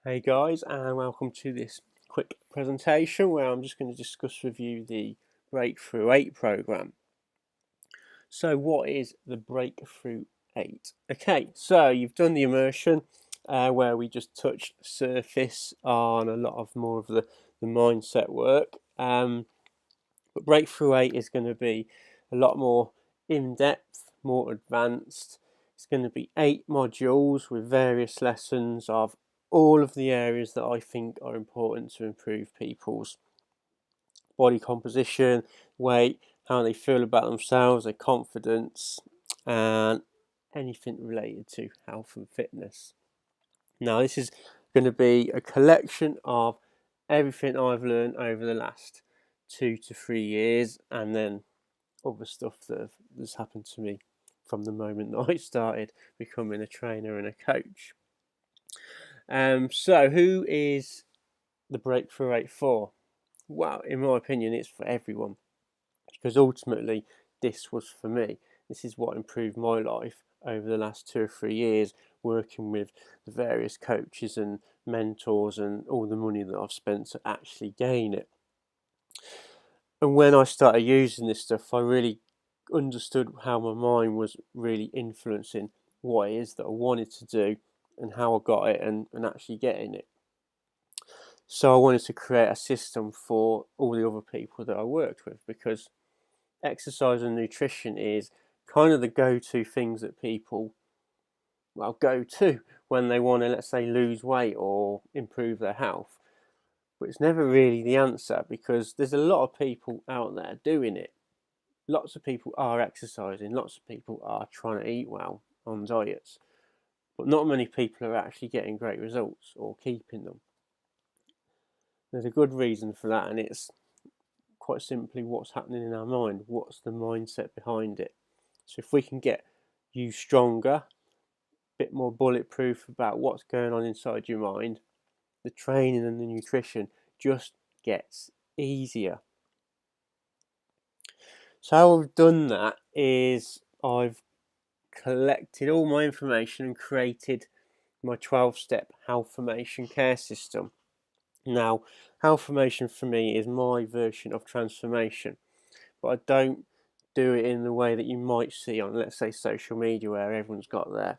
Hey guys, and welcome to this quick presentation where I'm just going to discuss with you the Breakthrough8 program. So what is the Breakthrough8? Okay, so you've done the immersion where we just touched the surface on a lot of more of the mindset work. But Breakthrough8 is going to be a lot more in-depth, more advanced. It's going to be 8 modules with various lessons of all of the areas that I think are important to improve people's body composition, weight, how they feel about themselves, their confidence, and anything related to health and fitness. Now, this is going to be a collection of everything I've learned over the last 2 to 3 years, and then other stuff that's happened to me from the moment that I started becoming a trainer and a coach. So who is the Breakthrough8 for? Well, in my opinion, it's for everyone, because ultimately this was for me. This is what improved my life over the last 2 or 3 years, working with the various coaches and mentors and all the money that I've spent to actually gain it. And when I started using this stuff, I really understood how my mind was really influencing what it is that I wanted to do and how I got it and actually getting it. So I wanted to create a system for all the other people that I worked with, because exercise and nutrition is kind of the go-to things that people go to when they want to, let's say, lose weight or improve their health. But it's never really the answer, because there's a lot of people out there doing it. Lots of people are exercising, lots of people are trying to eat well on diets, but not many people are actually getting great results or keeping them. There's a good reason for that, and it's quite simply what's happening in our mind. What's the mindset behind it? So if we can get you stronger, a bit more bulletproof about what's going on inside your mind, the training and the nutrition just gets easier. So how I've done that is I've collected all my information and created my 12-step health formation care system. Now, health formation for me is my version of transformation, but I don't do it in the way that you might see on, let's say, social media, where everyone's got their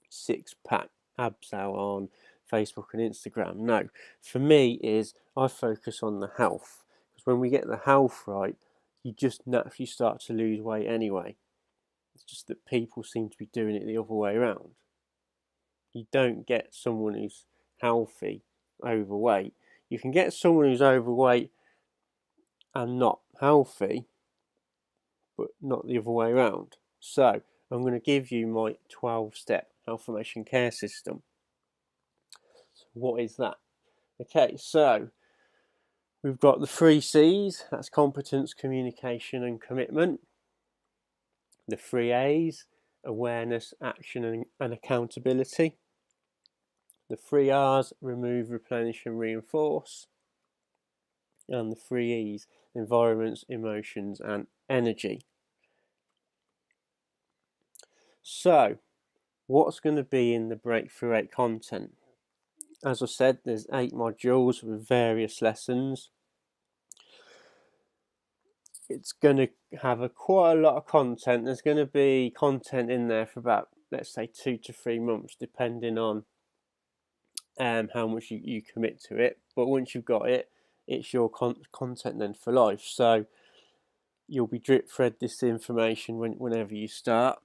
six-pack abs out on Facebook and Instagram. No, for me is I focus on the health, because when we get the health right, you just naturally start to lose weight anyway. It's just that people seem to be doing it the other way around. You don't get someone who's healthy overweight. You can get someone who's overweight and not healthy, but not the other way around. So I'm going to give you my 12-step health formation care system. So what is that? Okay, so we've got the 3 C's. That's competence, communication and commitment. The 3 A's: awareness, action and accountability. The 3 R's: remove, replenish and reinforce. And the 3 E's: environments, emotions and energy. So what's going to be in the Breakthrough8 content? As I said, there's 8 modules with various lessons. It's going to have quite a lot of content. There's going to be content in there for about, let's say, 2 to 3 months, depending on how much you commit to it. But once you've got it, it's your content then for life. So you'll be drip fed this information whenever you start.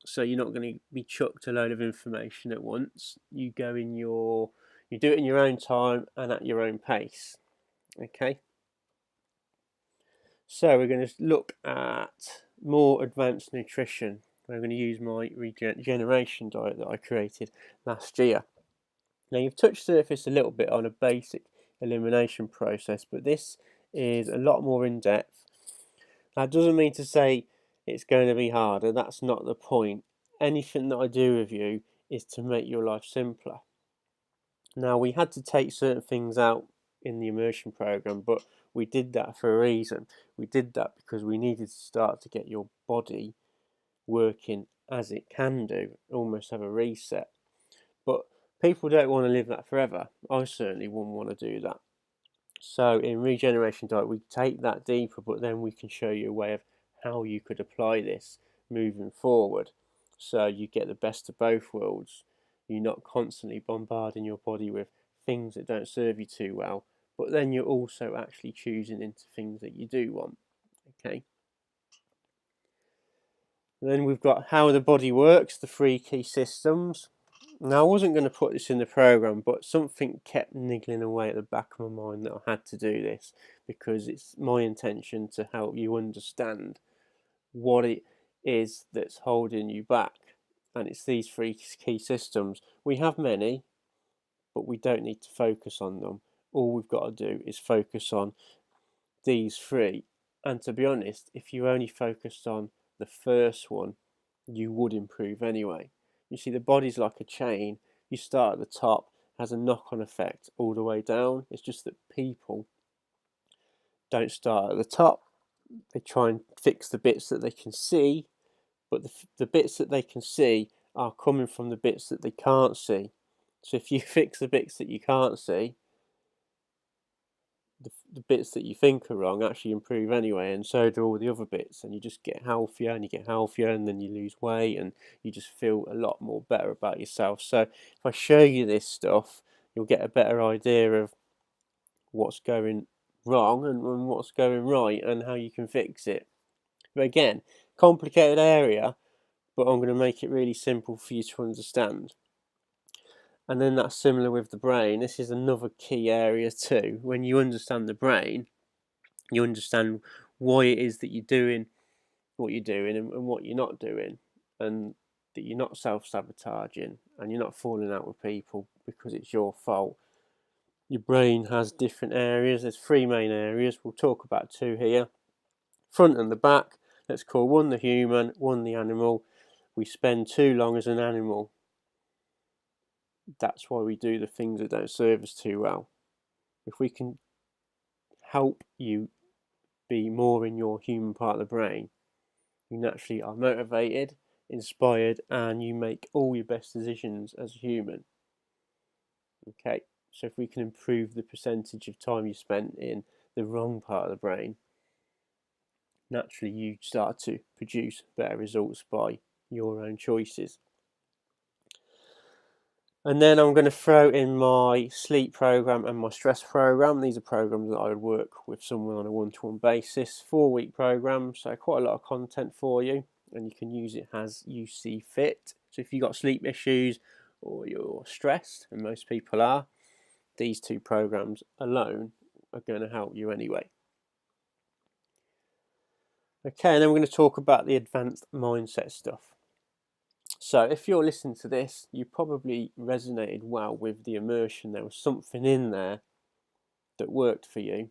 So you're not going to be chucked a load of information at once. You do it in your own time and at your own pace. Okay. So we're going to look at more advanced nutrition. We're going to use my regeneration diet that I created last year. Now, you've touched surface a little bit on a basic elimination process, but this is a lot more in depth. That doesn't mean to say it's going to be harder. That's not the point. Anything that I do with you is to make your life simpler. Now, we had to take certain things out in the immersion program, but we did that for a reason. We did that because we needed to start to get your body working as it can do, almost have a reset. But People don't want to live that forever. I certainly wouldn't want to do that. So in regeneration diet, we take that deeper, but then we can show you a way of how you could apply this moving forward. So you get the best of both worlds. You're not constantly bombarding your body with things that don't serve you too well, but then you're also actually choosing into things that you do want. Okay. And then we've got how the body works, the 3 key systems. Now, I wasn't going to put this in the program, but something kept niggling away at the back of my mind that I had to do this, because it's my intention to help you understand what it is that's holding you back. And it's these 3 key systems. We have many, but we don't need to focus on them. All we've got to do is focus on these 3. And to be honest, if you only focused on the first one, you would improve anyway. You see, the body's like a chain. You start at the top, has a knock-on effect all the way down. It's just that people don't start at the top. They try and fix the bits that they can see, but the bits that they can see are coming from the bits that they can't see. So if you fix the bits that you can't see, the bits that you think are wrong actually improve anyway, and so do all the other bits, and you just get healthier, and you get healthier, and then you lose weight, and you just feel a lot more better about yourself. So if I show you this stuff, you'll get a better idea of what's going wrong and what's going right, and how you can fix it. But again, complicated area, but I'm going to make it really simple for you to understand. And then that's similar with the brain. This is another key area too. When you understand the brain, you understand why it is that you're doing what you're doing and what you're not doing, and that you're not self-sabotaging, and you're not falling out with people because it's your fault. Your brain has different areas. There's 3 main areas. We'll talk about 2 here. Front and the back. Let's call one the human, one the animal. We spend too long as an animal. That's why we do the things that don't serve us too well. If we can help you be more in your human part of the brain, you naturally are motivated, inspired, and you make all your best decisions as a human. Okay, so if we can improve the percentage of time you spent in the wrong part of the brain, naturally you start to produce better results by your own choices. And then I'm going to throw in my sleep program and my stress program. These are programs that I would work with someone on a one-to-one basis. 4-week program, so quite a lot of content for you, and you can use it as you see fit. So if you've got sleep issues or you're stressed, and most people are, these 2 programs alone are going to help you anyway. Okay, and then we're going to talk about the advanced mindset stuff. So if you're listening to this, you probably resonated well with the immersion. There was something in there that worked for you.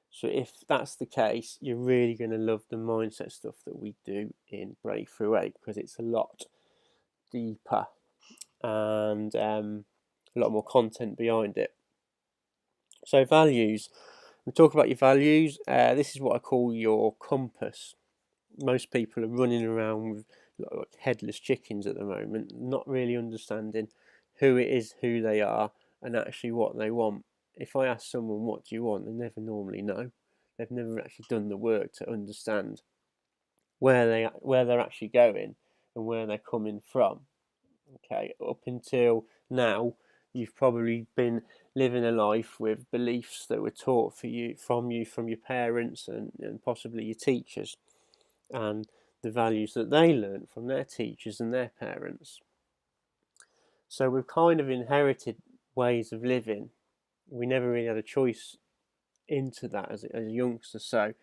So if that's the case, you're really going to love the mindset stuff that we do in Breakthrough 8, because it's a lot deeper and a lot more content behind it. So values. We talk about your values. This is what I call your compass. Most people are running around with like headless chickens at the moment, not really understanding who it is, who they are, and actually what they want. If I ask someone, what do you want, they never normally know. They've never actually done the work to understand where they're actually going and where they're coming from. Okay, up until now, you've probably been living a life with beliefs that were taught from your parents and possibly your teachers, and the values that they learnt from their teachers and their parents. So we've kind of inherited ways of living. We never really had a choice into that as a youngster. So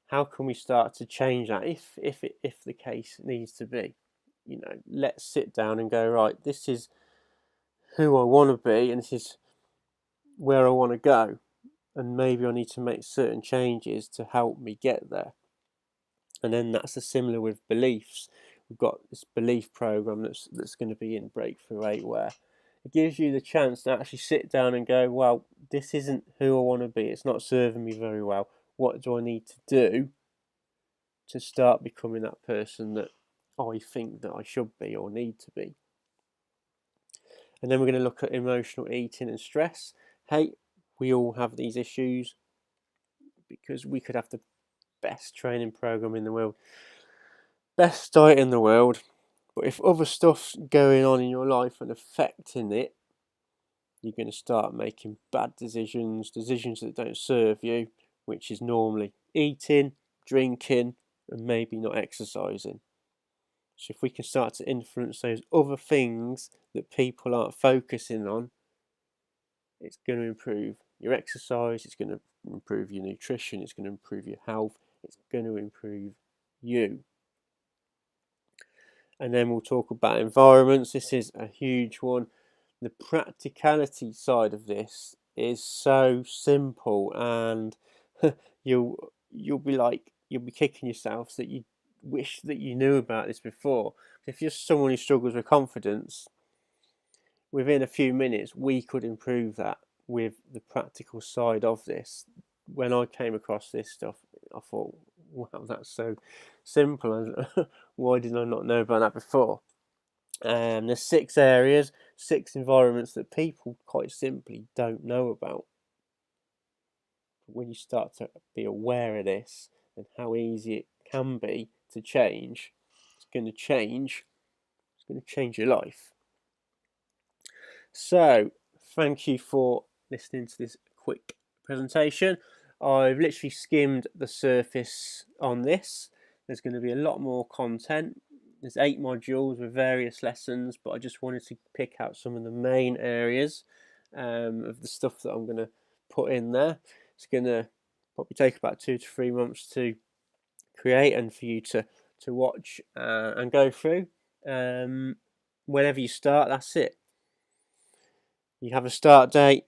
how can we start to change that if the case needs to be? You know, let's sit down and go, right, this is who I want to be, and this is where I want to go, and maybe I need to make certain changes to help me get there. And then that's similar with beliefs. We've got this belief program that's going to be in Breakthrough 8, where it gives you the chance to actually sit down and go, well, this isn't who I want to be. It's not serving me very well. What do I need to do to start becoming that person that I think that I should be or need to be? And then we're going to look at emotional eating and stress. Hey, we all have these issues because we could have the best training program in the world, best diet in the world, but if other stuff's going on in your life and affecting it, you're going to start making bad decisions that don't serve you, which is normally eating, drinking, and maybe not exercising. So if we can start to influence those other things that people aren't focusing on, it's going to improve your exercise, it's going to improve your nutrition, it's going to improve your health, it's going to improve you. And then we'll talk about environments. This is a huge one. The practicality side of this is so simple, and you'll be kicking yourself that you wish that you knew about this before. If you're someone who struggles with confidence, within a few minutes we could improve that with the practical side of this. When I came across this stuff, I thought, wow, that's so simple, and why did I not know about that before? There's 6 areas, 6 environments that people quite simply don't know about. When you start to be aware of this and how easy it can be to change, it's going to change your life. So, thank you for listening to this quick presentation. I've literally skimmed the surface on this. There's going to be a lot more content. There's 8 modules with various lessons, but I just wanted to pick out some of the main areas of the stuff that I'm going to put in there. It's going to probably take about 2 to 3 months to create and for you to watch and go through. Whenever you start, that's it. You have a start date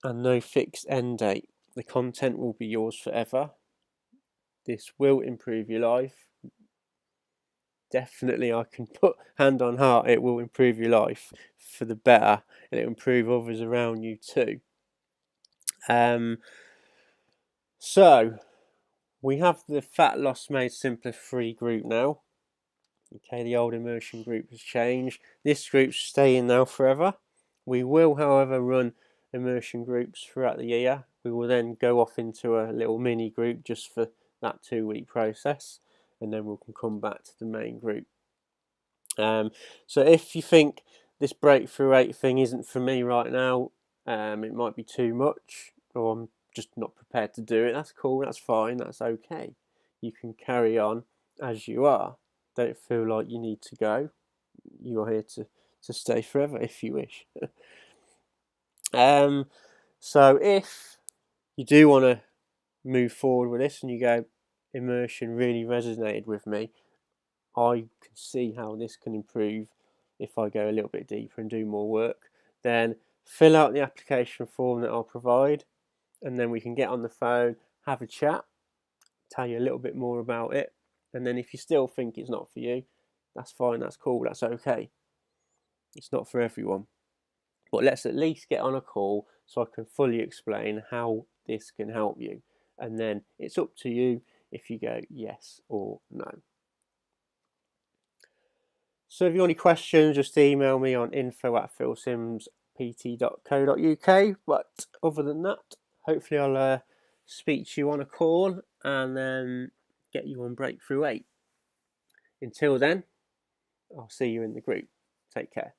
and no fixed end date. The content will be yours forever. This will improve your life. Definitely, I can put hand on heart, it will improve your life for the better, and it will improve others around you too. So we have the Fat Loss Made Simpler free group now. Okay, the old immersion group has changed. This group's staying now forever. We will, however, run immersion groups throughout the year. We will then go off into a little mini group just for that 2-week process, and then we can come back to the main group. So if you think this Breakthrough 8 thing isn't for me right now, it might be too much, or I'm just not prepared to do it, that's cool, that's fine, that's okay. You can carry on as you are. Don't feel like you need to go. You are here to stay forever if you wish. So if you do want to move forward with this and you go, immersion really resonated with me, I can see how this can improve if I go a little bit deeper and do more work, then fill out the application form that I'll provide, and then we can get on the phone, have a chat, tell you a little bit more about it, and then if you still think it's not for you, that's fine, that's cool, that's okay. It's not for everyone. But let's at least get on a call so I can fully explain how this can help you. And then it's up to you if you go yes or no. So if you have any questions, just email me on info@philsimspt.co.uk. But other than that, hopefully I'll speak to you on a call and then get you on Breakthrough 8. Until then, I'll see you in the group. Take care.